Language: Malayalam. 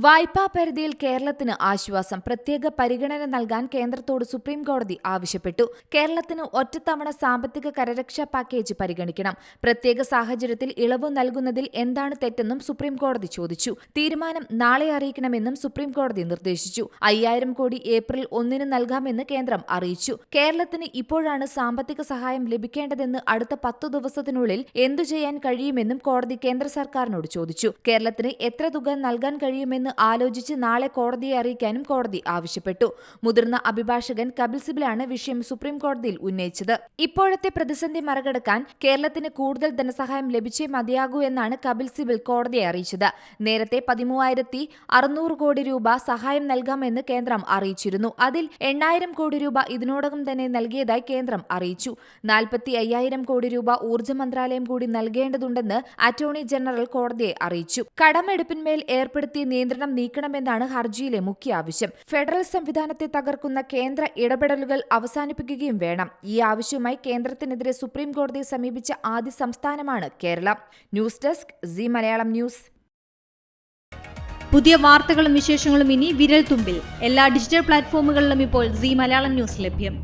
വായ്പാ പരിധിയിൽ കേരളത്തിന് ആശ്വാസം. പ്രത്യേക പരിഗണന നൽകാൻ കേന്ദ്രത്തോട് സുപ്രീംകോടതി ആവശ്യപ്പെട്ടു. കേരളത്തിന് ഒറ്റത്തവണ സാമ്പത്തിക കരരക്ഷാ പാക്കേജ് പരിഗണിക്കണം. പ്രത്യേക സാഹചര്യത്തിൽ ഇളവ് നൽകുന്നതിൽ എന്താണ് തെറ്റെന്നും സുപ്രീംകോടതി ചോദിച്ചു. തീരുമാനം നാളെ അറിയിക്കണമെന്നും സുപ്രീംകോടതി നിർദ്ദേശിച്ചു. 5000 കോടി ഏപ്രിൽ 1 നൽകാമെന്ന് കേന്ദ്രം അറിയിച്ചു. കേരളത്തിന് ഇപ്പോഴാണ് സാമ്പത്തിക സഹായം ലഭിക്കേണ്ടതെന്ന് അടുത്ത 10 ദിവസത്തിനുള്ളിൽ എന്തു ചെയ്യാൻ കഴിയുമെന്നും കോടതി കേന്ദ്ര സർക്കാരിനോട് ചോദിച്ചു. കേരളത്തിന് എത്ര തുക നൽകാൻ കഴിയുമെന്ന് ആലോചിച്ച് നാളെ കോടതിയെ അറിയിക്കാനും കോടതി ആവശ്യപ്പെട്ടു. മുതിർന്ന അഭിഭാഷകൻ കപിൽ സിബലാണ് വിഷയം സുപ്രീംകോടതിയിൽ ഉന്നയിച്ചത്. ഇപ്പോഴത്തെ പ്രതിസന്ധി മറികടക്കാൻ കേരളത്തിന് കൂടുതൽ ധനസഹായം ലഭിച്ചേ മതിയാകൂ എന്നാണ് കപിൽ സിബൽ കോടതിയെ അറിയിച്ചത്. നേരത്തെ 13,600 കോടി രൂപ സഹായം നൽകാമെന്ന് കേന്ദ്രം അറിയിച്ചിരുന്നു. അതിൽ 8,000 കോടി രൂപ ഇതിനോടകം തന്നെ നൽകിയതായി കേന്ദ്രം അറിയിച്ചു. 45,000 കോടി രൂപ ഊർജ്ജ മന്ത്രാലയം കൂടി നൽകേണ്ടതുണ്ടെന്ന് അറ്റോർണി ജനറൽ കോടതിയെ അറിയിച്ചു. കടമെടുപ്പിന്മേൽ ഏർപ്പെടുത്തിയ നിയന്ത്രണം നീക്കണമെന്നാണ് ഹർജിയിലെ മുഖ്യ ആവശ്യം. ഫെഡറൽ സംവിധാനത്തെ തകർക്കുന്ന കേന്ദ്ര ഇടപെടലുകൾ അവസാനിപ്പിക്കുകയും വേണം. ഈ ആവശ്യവുമായി കേന്ദ്രത്തിനെതിരെ സുപ്രീംകോടതിയെ സമീപിച്ച ആദ്യ സംസ്ഥാനമാണ് Keralam. News desk C Malayalam news. പുതിയ വാർത്തകളും വിശേഷങ്ങളും ഇനി വിരൽ തുമ്പിൽ. എല്ലാ ഡിജിറ്റൽ പ്ലാറ്റ്ഫോമുകളിലും ഇപ്പോൾ സി മലയാളം ന്യൂസ് ലഭ്യം.